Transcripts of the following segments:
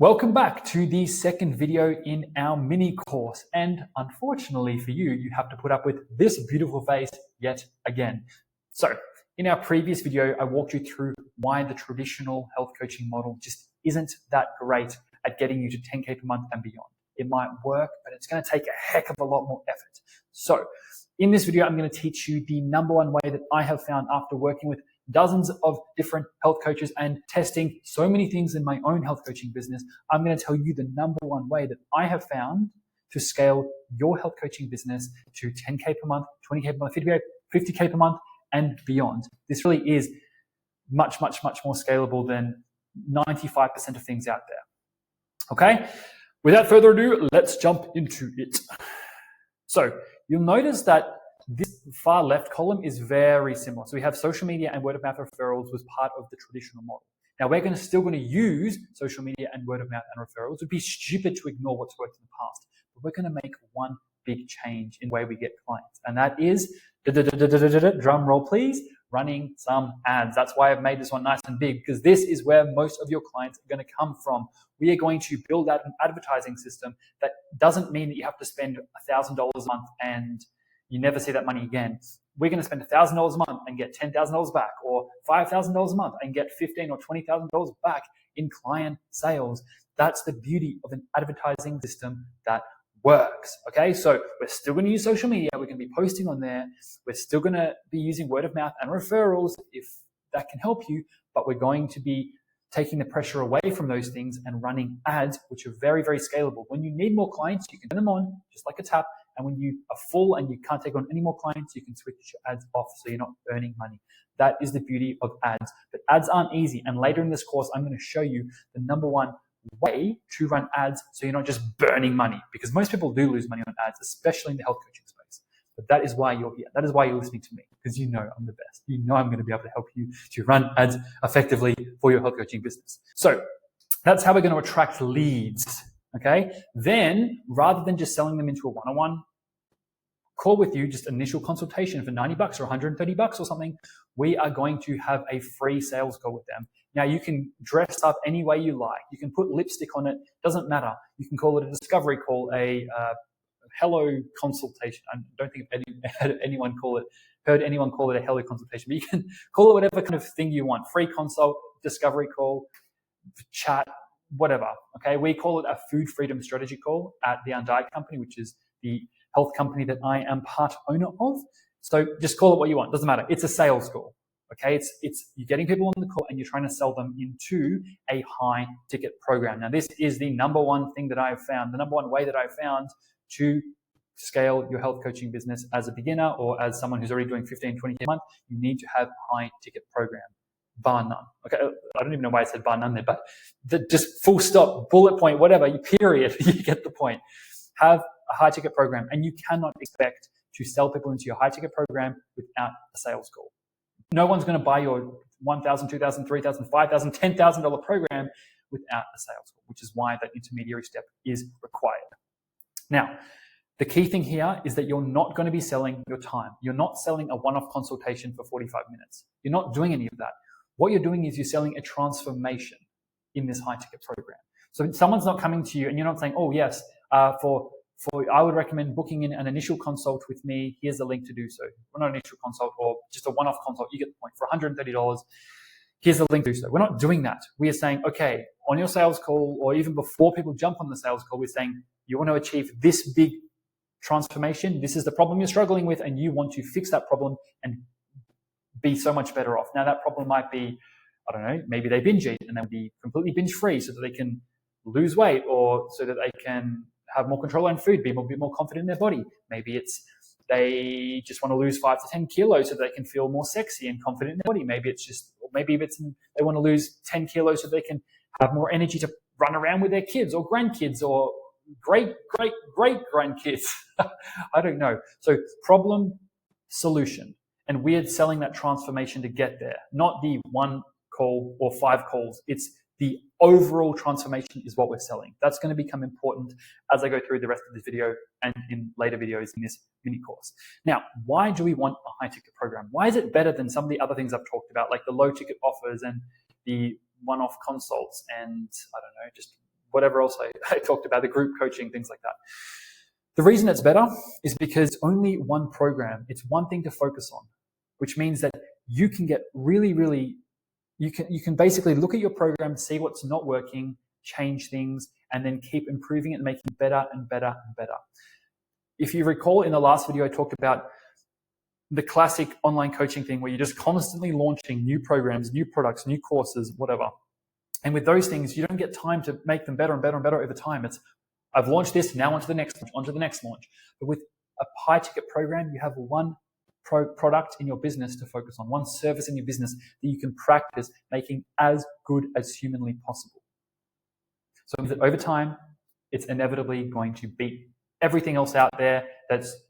Welcome back to the second video in our mini course. And unfortunately for you, you have to put up with this beautiful face yet again. So in our previous video, I walked you through why the traditional health coaching model just isn't that great at getting you to 10K per month and beyond. It might work, but it's going to take a heck of a lot more effort. So in this video, I'm going to teach you the number one way that I have found after working with dozens of different health coaches and testing so many things in my own health coaching business. I'm going to tell you the number one way that I have found to scale your health coaching business to 10K per month, 20K per month, 50K per month and beyond. This really is much, much, much more scalable than 95% of things out there. Okay. Without further ado, let's jump into it. So you'll notice that this far left column is very similar. So we have social media and word of mouth referrals was part of the traditional model. Now we're still going to use social media and word of mouth and referrals. It would be stupid to ignore what's worked in the past, but we're going to make one big change in the way we get clients. And that is, drum roll please, running some ads. That's why I've made this one nice and big, because this is where most of your clients are going to come from. We are going to build out an advertising system that doesn't mean that you have to spend $1,000 a month and you never see that money again. We're going to spend $1,000 a month and get $10,000 back, or $5,000 a month and get $15,000 or $20,000 back in client sales. That's the beauty of an advertising system that works. Okay, so we're still going to use social media. We're going to be posting on there. We're still going to be using word of mouth and referrals if that can help you, but we're going to be taking the pressure away from those things and running ads, which are very, very scalable. When you need more clients, you can turn them on just like a tap. And when you are full and you can't take on any more clients, you can switch your ads off so you're not earning money. That is the beauty of ads. But ads aren't easy. And later in this course, I'm going to show you the number one way to run ads so you're not just burning money. Because most people do lose money on ads, especially in the health coaching space. But that is why you're here. That is why you're listening to me, because you know I'm the best. You know I'm going to be able to help you to run ads effectively for your health coaching business. So that's how we're going to attract leads. Okay. Then rather than just selling them into a one-on-one call with you, just initial consultation for $90 or $130 or something, we are going to have a free sales call with them. Now you can dress up any way you like. You can put lipstick on it. Doesn't matter. You can call it a discovery call, a hello consultation. I don't think I've heard anyone call it a hello consultation, but you can call it whatever kind of thing you want. Free consult, discovery call, chat, whatever. Okay. We call it a food freedom strategy call at the Undiet company, which is the health company that I am part owner of. So just call it what you want. Doesn't matter. It's a sales call. Okay. It's you're getting people on the call and you're trying to sell them into a high ticket program. Now, this is the number one thing that I have found, the number one way that I've found to scale your health coaching business as a beginner or as someone who's already doing 15, 20K a month. You need to have a high ticket program. Bar none. Okay, I don't even know why I said bar none there, but just full stop, bullet point, whatever, period, you get the point. Have a high ticket program, and you cannot expect to sell people into your high ticket program without a sales call. No one's going to buy your $1,000, $2,000, $3,000, $5,000, $10,000 program without a sales call, which is why that intermediary step is required. Now, the key thing here is that you're not going to be selling your time. You're not selling a one-off consultation for 45 minutes. You're not doing any of that. What you're doing is you're selling a transformation in this high ticket program. So someone's not coming to you and you're not saying, oh yes, I would recommend booking in an initial consult with me. Here's the link to do so. Well, not an initial consult or just a one-off consult. You get the point. For $130, here's the link to do so. We're not doing that. We are saying, okay, on your sales call or even before people jump on the sales call, we're saying you want to achieve this big transformation. This is the problem you're struggling with and you want to fix that problem and be so much better off. Now that problem might be, I don't know, maybe they binge eat and they'll be completely binge free so that they can lose weight or so that they can have more control on food, be a bit more confident in their body. Maybe it's they just want to lose 5 to 10 kilos so they can feel more sexy and confident in their body. Maybe they want to lose 10 kilos so they can have more energy to run around with their kids or grandkids or great grandkids. I don't know. So problem, solution. And we're selling that transformation to get there, not the one call or 5 calls. It's the overall transformation is what we're selling. That's going to become important as I go through the rest of this video and in later videos in this mini course. Now, why do we want a high ticket program? Why is it better than some of the other things I've talked about, like the low ticket offers and the one-off consults and I don't know, just whatever else I talked about, the group coaching, things like that. The reason it's better is because only one program, it's one thing to focus on, which means that you can get you can basically look at your program, see what's not working, change things, and then keep improving it and making it better and better and better. If you recall, in the last video, I talked about the classic online coaching thing where you're just constantly launching new programs, new products, new courses, whatever. And with those things, you don't get time to make them better and better and better over time. It's, I've launched this, now onto the next launch, onto the next launch. But with a high ticket program, you have one product in your business to focus on, one service in your business that you can practice making as good as humanly possible. So that over time, it's inevitably going to beat everything else out there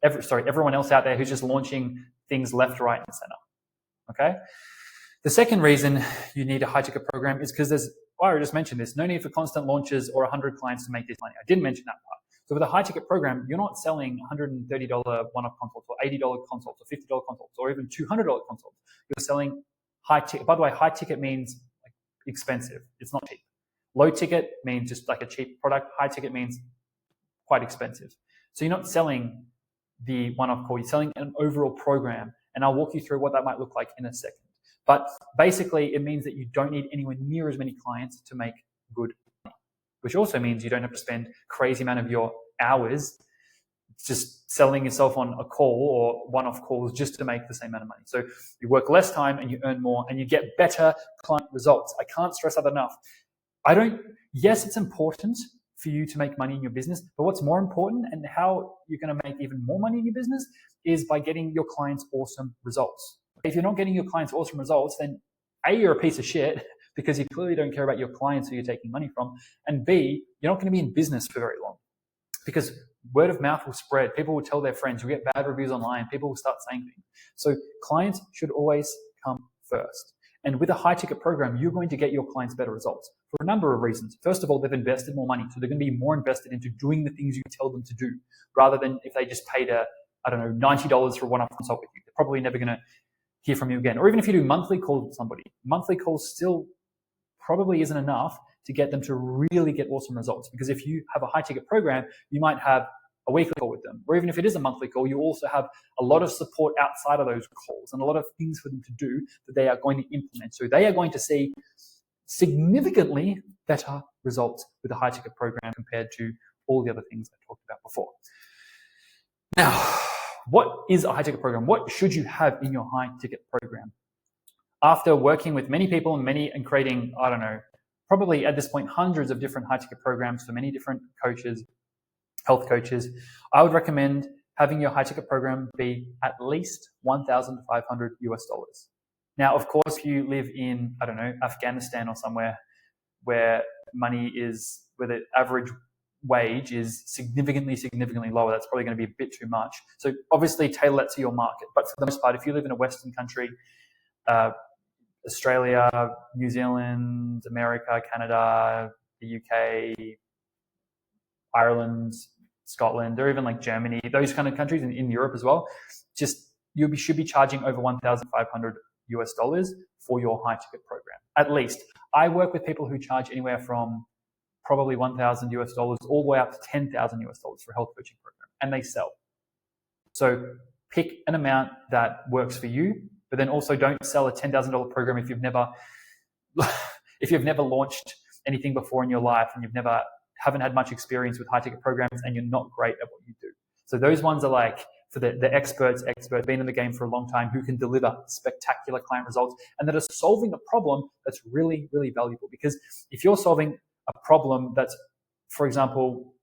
everyone else out there who's just launching things left, right, and center. Okay? The second reason you need a high ticket program is because I already just mentioned this, no need for constant launches or 100 clients to make this money. I didn't mention that part. So with a high ticket program, you're not selling $130 one-off consults or $80 consults or $50 consults or even $200 consults. You're selling high ticket. By the way, high ticket means like expensive. It's not cheap. Low ticket means just like a cheap product. High ticket means quite expensive. So you're not selling the one-off call, you're selling an overall program. And I'll walk you through what that might look like in a second. But basically, it means that you don't need anywhere near as many clients to make good money, which also means you don't have to spend crazy amount of your hours just selling yourself on a call or one-off calls just to make the same amount of money. So you work less time and you earn more and you get better client results. I can't stress that enough. Yes, it's important for you to make money in your business, but what's more important and how you're going to make even more money in your business is by getting your clients awesome results. If you're not getting your clients awesome results, then A, you're a piece of shit because you clearly don't care about your clients who you're taking money from, and B, you're not going to be in business for very long because word of mouth will spread. People will tell their friends. You'll get bad reviews online. People will start saying things. So clients should always come first. And with a high ticket program, you're going to get your clients better results for a number of reasons. First of all, they've invested more money. So they're going to be more invested into doing the things you tell them to do rather than if they just paid $90 for a one-off consult with you. They're probably never going to hear from you again. Or even if you do monthly calls with somebody, monthly calls still probably isn't enough to get them to really get awesome results. Because if you have a high ticket program, you might have a weekly call with them. Or even if it is a monthly call, you also have a lot of support outside of those calls and a lot of things for them to do that they are going to implement. So they are going to see significantly better results with a high ticket program compared to all the other things I talked about before. Now, what is a high ticket program? What should you have in your high ticket program? After working with many people and creating, probably at this point, hundreds of different high ticket programs for many different coaches, health coaches, I would recommend having your high ticket program be at least $1,500 US. Now, of course, if you live in, Afghanistan or somewhere where the average wage is significantly lower, that's probably going to be a bit too much. So obviously tailor that to your market. But for the most part, if you live in a Western country, Australia, New Zealand, America, Canada, the UK, Ireland, Scotland, or even like Germany, those kind of countries in Europe as well, you should be charging over $1,500 US for your high ticket program. At least. I work with people who charge anywhere from probably $1,000 US all the way up to $10,000 US for a health coaching program, and they sell. So pick an amount that works for you, but then also don't sell a $10,000 program if you've never launched anything before in your life and haven't had much experience with high ticket programs and you're not great at what you do. So those ones are like for the experts, been in the game for a long time, who can deliver spectacular client results and that are solving a problem that's really, really valuable. Because if you're solving a problem that's, for example,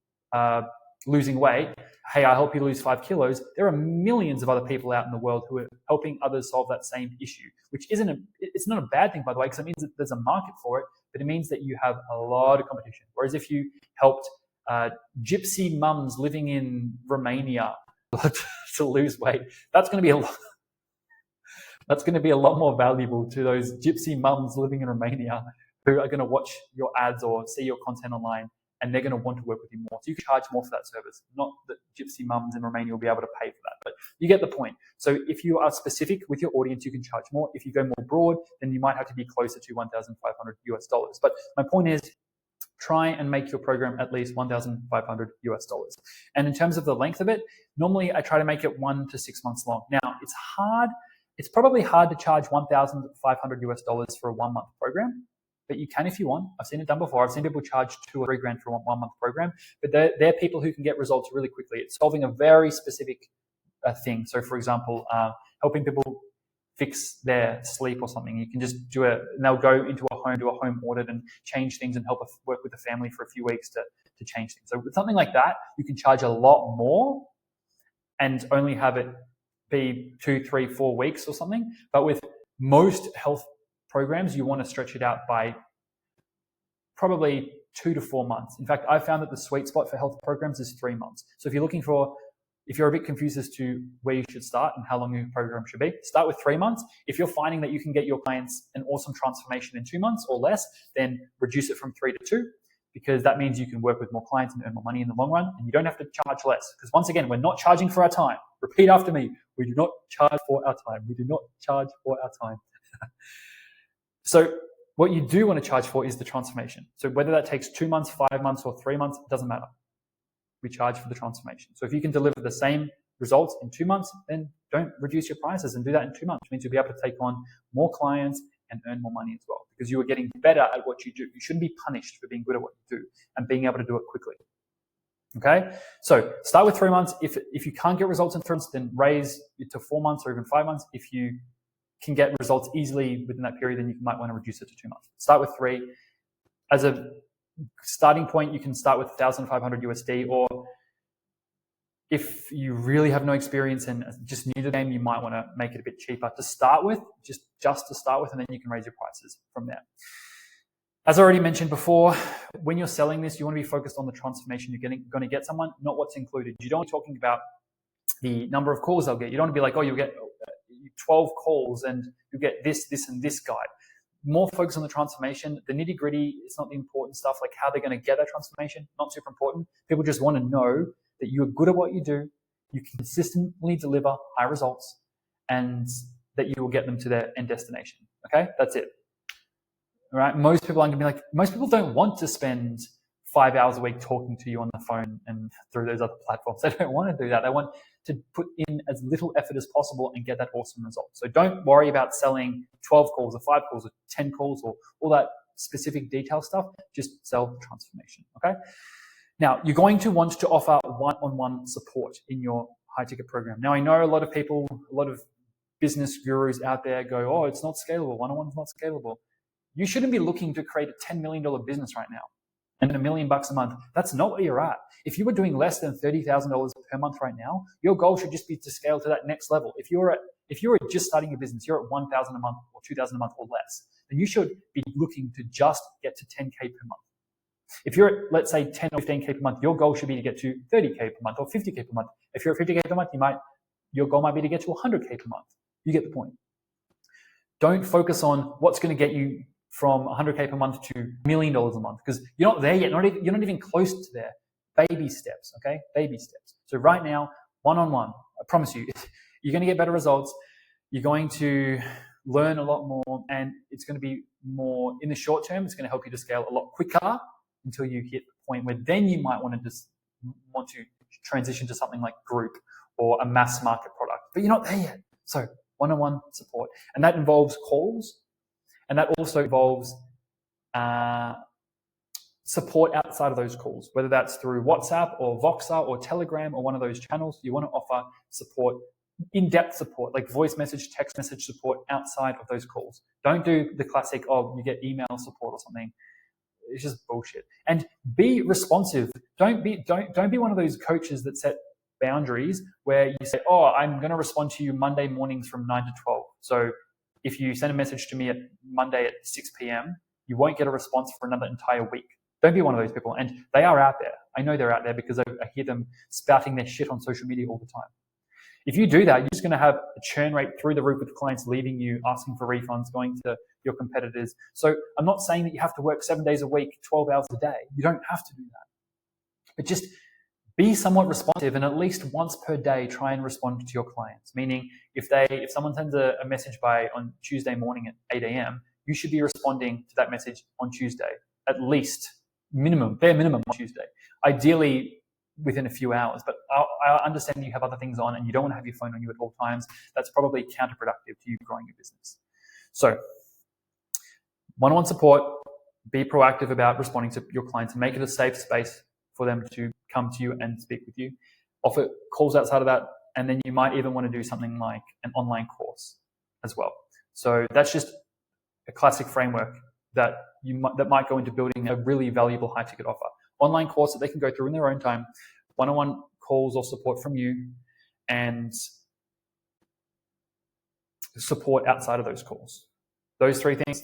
losing weight, hey, I help you lose 5 kilos, there are millions of other people out in the world who are helping others solve that same issue, which it's not a bad thing, by the way, because it means that there's a market for it, but it means that you have a lot of competition. Whereas if you helped gypsy mums living in Romania to lose weight, that's going to be a lot more valuable to those gypsy mums living in Romania who are going to watch your ads or see your content online, and they're going to want to work with you more. So you can charge more for that service. Not that gypsy mums in Romania will be able to pay for that, but you get the point. So if you are specific with your audience, you can charge more. If you go more broad, then you might have to be closer to $1,500 US. But my point is, try and make your program at least $1,500 US. And in terms of the length of it, normally I try to make it 1 to 6 months long. Now, it's hard. It's probably hard to charge $1,500 US for a 1 month program, but you can if you want. I've seen it done before. I've seen people charge $2,000 or $3,000 for a 1 month program, but they're people who can get results really quickly. It's solving a very specific thing. So, for example, helping people fix their sleep or something. You can just do it, and they'll go into a home, do a home audit and change things and help work with the family for a few weeks to change things. So with something like that, you can charge a lot more and only have it be 2, 3, 4 weeks or something. But with most health programs, you want to stretch it out by probably 2 to 4 months. In fact, I found that the sweet spot for health programs is 3 months. So if you're a bit confused as to where you should start and how long your program should be, start with 3 months. If you're finding that you can get your clients an awesome transformation in 2 months or less, then reduce it from 3 to 2, because that means you can work with more clients and earn more money in the long run, and you don't have to charge less. Because once again, we're not charging for our time. Repeat after me. We do not charge for our time. We do not charge for our time. So what you do want to charge for is the transformation. So whether that takes 2 months, 5 months, or 3 months, it doesn't matter. We charge for the transformation. So if you can deliver the same results in 2 months, then don't reduce your prices and do that in 2 months. It means you'll be able to take on more clients and earn more money as well, because you are getting better at what you do. You shouldn't be punished for being good at what you do and being able to do it quickly. Okay, so start with 3 months. If you can't get results in 3 months, then raise it to 4 months or even 5 months. If you can get results easily within that period, then you might want to reduce it to 2 months. Start with 3. As a starting point, you can start with $1,500 USD, or if you really have no experience and just new to the game, you might want to make it a bit cheaper to start with, just to start with, and then you can raise your prices from there. As I already mentioned before, when you're selling this, you want to be focused on the transformation you're going to get someone, not what's included. You don't want to be talking about the number of calls they'll get. You don't want to be like, oh, you'll get 12 calls and you get this, and this guide. More focus on the transformation. The nitty gritty is not the important stuff, like how they're going to get that transformation. Not super important. People just want to know that you're good at what you do, you can consistently deliver high results, and that you will get them to their end destination. Okay, that's it. All right. Most people don't want to spend 5 hours a week talking to you on the phone and through those other platforms. They don't want to do that. They want to put in as little effort as possible and get that awesome result. So don't worry about selling 12 calls or 5 calls or 10 calls or all that specific detail stuff. Just sell the transformation. Okay. Now, you're going to want to offer one-on-one support in your high-ticket program. Now, I know a lot of people, a lot of business gurus out there go, oh, it's not scalable. One-on-one is not scalable. You shouldn't be looking to create a $10 million business right now and $1 million a month. That's not where you're at. If you were doing less than $30,000 per month right now, your goal should just be to scale to that next level. If you're just starting your business, you're at $1,000 a month or $2,000 a month or less, then you should be looking to just get to $10K per month. If you're at, let's say, 10 or 15K per month, your goal should be to get to 30K per month or 50K per month. If you're at 50K per month, your goal might be to get to 100K per month. You get the point. Don't focus on what's going to get you from 100K per month to $1 million a month, because you're not there yet. You're not even close to there. Baby steps, okay? Baby steps. So right now, one-on-one, I promise you, you're going to get better results. You're going to learn a lot more, and it's going to be more in the short term. It's going to help you to scale a lot quicker until you hit the point where then you might want to transition to something like group or a mass market product, but you're not there yet. So one-on-one support, and that involves calls, and that also involves support outside of those calls, whether that's through WhatsApp or Voxer or Telegram or one of those channels. You want to offer support, in-depth support, like voice message, text message support outside of those calls. Don't do the classic, oh, you get email support or something. It's just bullshit. And be responsive. Don't be one of those coaches that set boundaries where you say, oh, I'm going to respond to you Monday mornings from 9 to 12. So if you send a message to me at Monday at 6 p.m., you won't get a response for another entire week. Don't be one of those people. And they are out there. I know they're out there because I hear them spouting their shit on social media all the time. If you do that, you're just going to have a churn rate through the roof with clients leaving you, asking for refunds, going to your competitors. So I'm not saying that you have to work 7 days a week, 12 hours a day. You don't have to do that. But just be somewhat responsive, and at least once per day, try and respond to your clients. Meaning, if someone sends a message on Tuesday morning at 8 a.m., you should be responding to that message on Tuesday, at least bare minimum on Tuesday. Ideally, within a few hours. But I understand you have other things on and you don't want to have your phone on you at all times. That's probably counterproductive to you growing your business. So one-on-one support, be proactive about responding to your clients, make it a safe space for them to come to you and speak with you. Offer calls outside of that, and then you might even want to do something like an online course as well. So that's just a classic framework that might go into building a really valuable high-ticket offer. Online course that they can go through in their own time, one-on-one calls or support from you, and support outside of those calls. Those three things,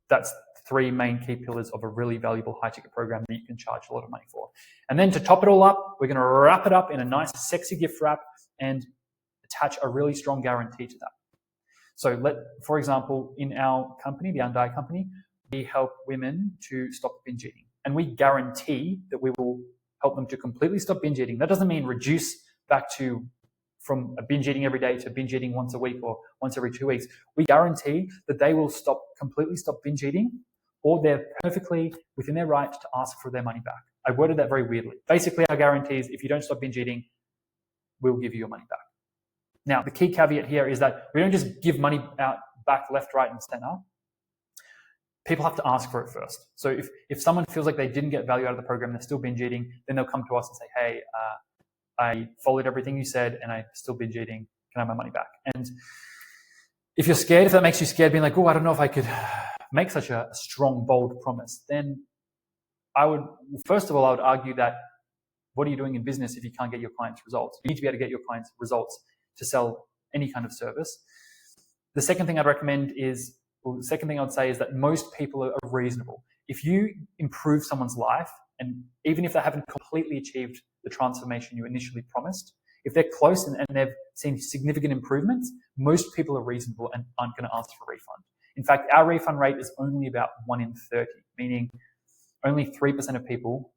that's three main key pillars of a really valuable high-ticket program that you can charge a lot of money for. And then to top it all up, we're going to wrap it up in a nice, sexy gift wrap and attach a really strong guarantee to that. So for example, in our company, the Undie Company, we help women to stop binge eating. And we guarantee that we will help them to completely stop binge eating. That doesn't mean reduce back from a binge eating every day to binge eating once a week or once every 2 weeks. We guarantee that they will completely stop binge eating, or they're perfectly within their right to ask for their money back. I worded that very weirdly. Basically, our guarantee is if you don't stop binge eating, we'll give you your money back. Now, the key caveat here is that we don't just give money out back, left, right, and center. People have to ask for it first. So if someone feels like they didn't get value out of the program, they're still binge eating, then they'll come to us and say, hey, I followed everything you said and I'm still binge eating. Can I have my money back? And if you're scared, if that makes you scared, being like, oh, I don't know if I could make such a strong, bold promise, then first of all, I would argue that what are you doing in business if you can't get your clients results? You need to be able to get your clients results to sell any kind of service. The second thing I'd say is that most people are reasonable. If you improve someone's life, and even if they haven't completely achieved the transformation you initially promised, if they're close and they've seen significant improvements, most people are reasonable and aren't going to ask for a refund. In fact, our refund rate is only about 1 in 30, meaning only 3% of people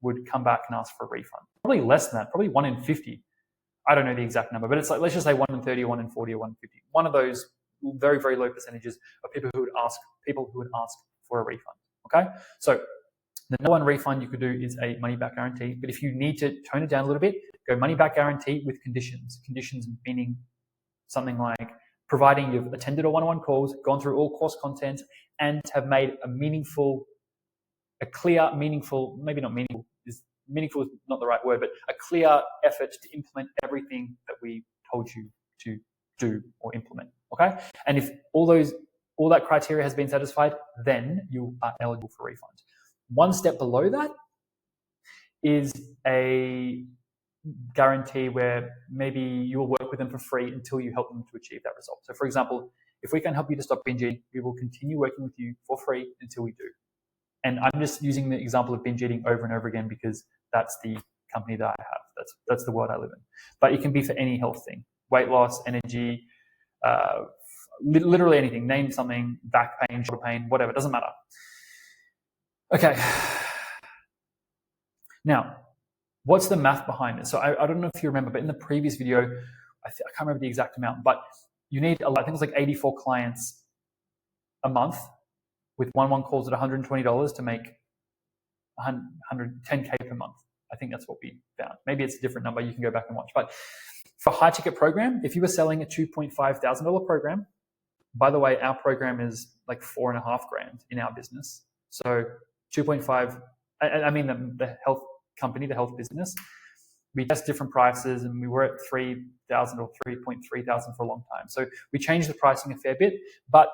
would come back and ask for a refund. Probably less than that, probably 1 in 50. I don't know the exact number, but it's like, let's just say 1 in 30 or 1 in 40 or 1 in 50. One of those very, very low percentages of people who would ask for a refund. Okay? So the number one refund you could do is a money back guarantee. But if you need to tone it down a little bit, go money back guarantee with conditions. Conditions meaning something like providing you've attended all one-on-one calls, gone through all course content, and have made maybe not meaningful is not the right word, but a clear effort to implement everything that we told you to do or implement. Okay? And if all that criteria has been satisfied, then you are eligible for refund. One step below that is a guarantee where maybe you will work with them for free until you help them to achieve that result. So for example, if we can help you to stop binge eating, we will continue working with you for free until we do. And I'm just using the example of binge eating over and over again because that's the company that I have. That's the world I live in. But it can be for any health thing: weight loss, energy, literally anything. Name something: back pain, shoulder pain, whatever. It doesn't matter. Okay. Now, what's the math behind it? So I don't know if you remember, but in the previous video, I can't remember the exact amount, but you need, I think it's like 84 clients a month with one-on-one calls at $120 to make $110K per month. I think that's what we found. Maybe it's a different number. You can go back and watch. But for a high-ticket program, if you were selling a $2,500 program, by the way, our program is like $4,500 in our business. So 2.5, I mean the health company, the health business, we test different prices and we were at 3,000 or 3,300 for a long time. So we changed the pricing a fair bit, but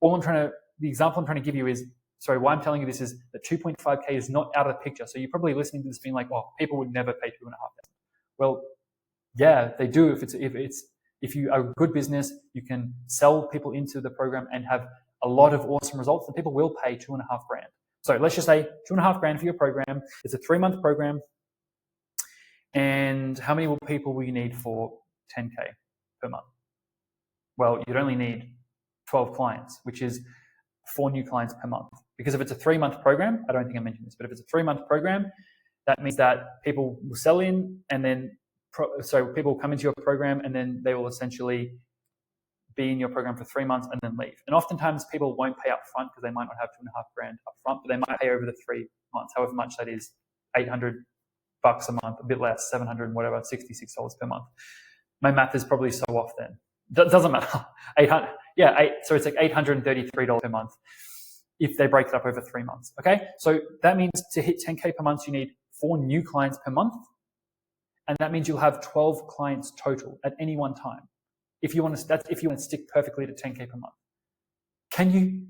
the example I'm trying to give you is, why I'm telling you this is that 2.5K is not out of the picture. So you're probably listening to this being like, well, people would never pay 2,500. Well, yeah, they do. If you are a good business, you can sell people into the program and have a lot of awesome results, then people will pay $2,500. So let's just say $2,500 for your program. It's a 3-month program. And how many people will you need for 10K per month? Well, you'd only need 12 clients, which is 4 new clients per month. Because if it's a 3-month program, I don't think I mentioned this, but if it's a 3-month program, that means that people will sell in and then, so people come into your program and then they will essentially be in your program for 3 months and then leave. And oftentimes people won't pay up front because they might not have $2,500 up front, but they might pay over the months, however much that is, $800 a month, a bit less, 700 and whatever, $66 per month. My math is probably so off then. Doesn't matter. 800, so it's like $833 per month if they break it up over 3 months. Okay, so that means to hit 10K per month, you need 4 new clients per month, and that means you'll have 12 clients total at any one time. If you want to stick perfectly to 10K per month,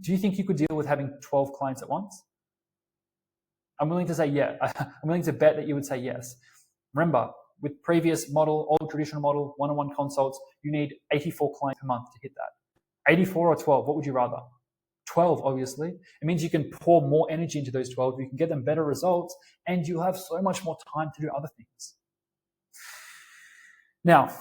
do you think you could deal with having 12 clients at once? I'm willing to say yeah. I'm willing to bet that you would say yes. Remember, with previous model, old traditional model, one-on-one consults, you need 84 clients per month to hit that. 84 or 12, what would you rather? 12, obviously. It means you can pour more energy into those 12, you can get them better results, and you'll have so much more time to do other things. Now,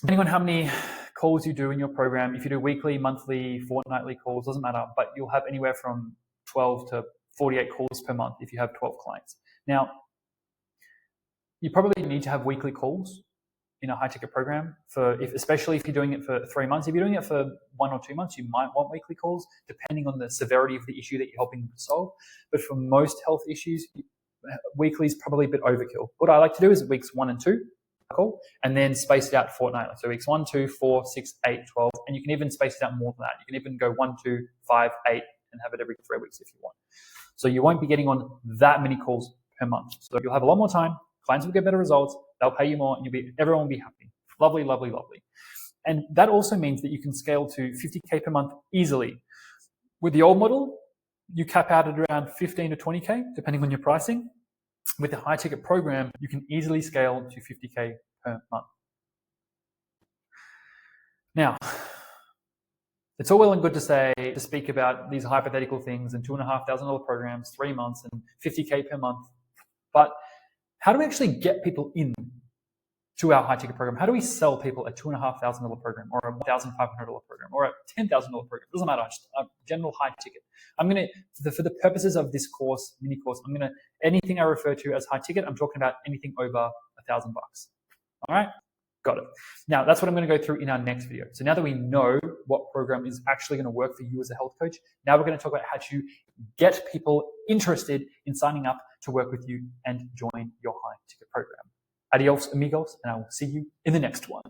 depending on how many calls you do in your program, if you do weekly, monthly, fortnightly calls, doesn't matter, but you'll have anywhere from 12 to 48 calls per month if you have 12 clients. Now, you probably need to have weekly calls in a high-ticket program, especially if you're doing it for 3 months. If you're doing it for 1 or 2 months, you might want weekly calls, depending on the severity of the issue that you're helping them to solve. But for most health issues, weekly is probably a bit overkill. What I like to do is weeks 1 and 2, call, and then space it out fortnightly. So weeks 1, 2, 4, 6, 8, 12, and you can even space it out more than that. You can even go 1, 2, 5, 8, and have it every 3 weeks if you want. So you won't be getting on that many calls per month. So you'll have a lot more time. Clients will get better results. They'll pay you more, and everyone will be happy. Lovely, lovely, lovely. And that also means that you can scale to 50K per month easily. With the old model, you cap out at around 15 to 20K, depending on your pricing. With the high ticket program, you can easily scale to 50K per month. Now, it's all well and good to speak about these hypothetical things and $2,500 programs, 3 months, and 50K per month. But how do we actually get people in to our high ticket program? How do we sell people a $2,500 program or a $1,500 program or a $10,000 program? It doesn't matter, just a general high ticket. I'm going to, for the purposes of this course, mini course, anything I refer to as high ticket, I'm talking about anything over $1,000. All right? Got it. Now, that's what I'm going to go through in our next video. So now that we know what program is actually going to work for you as a health coach, now we're going to talk about how to get people interested in signing up to work with you and join your high ticket program. Adios, amigos, and I will see you in the next one.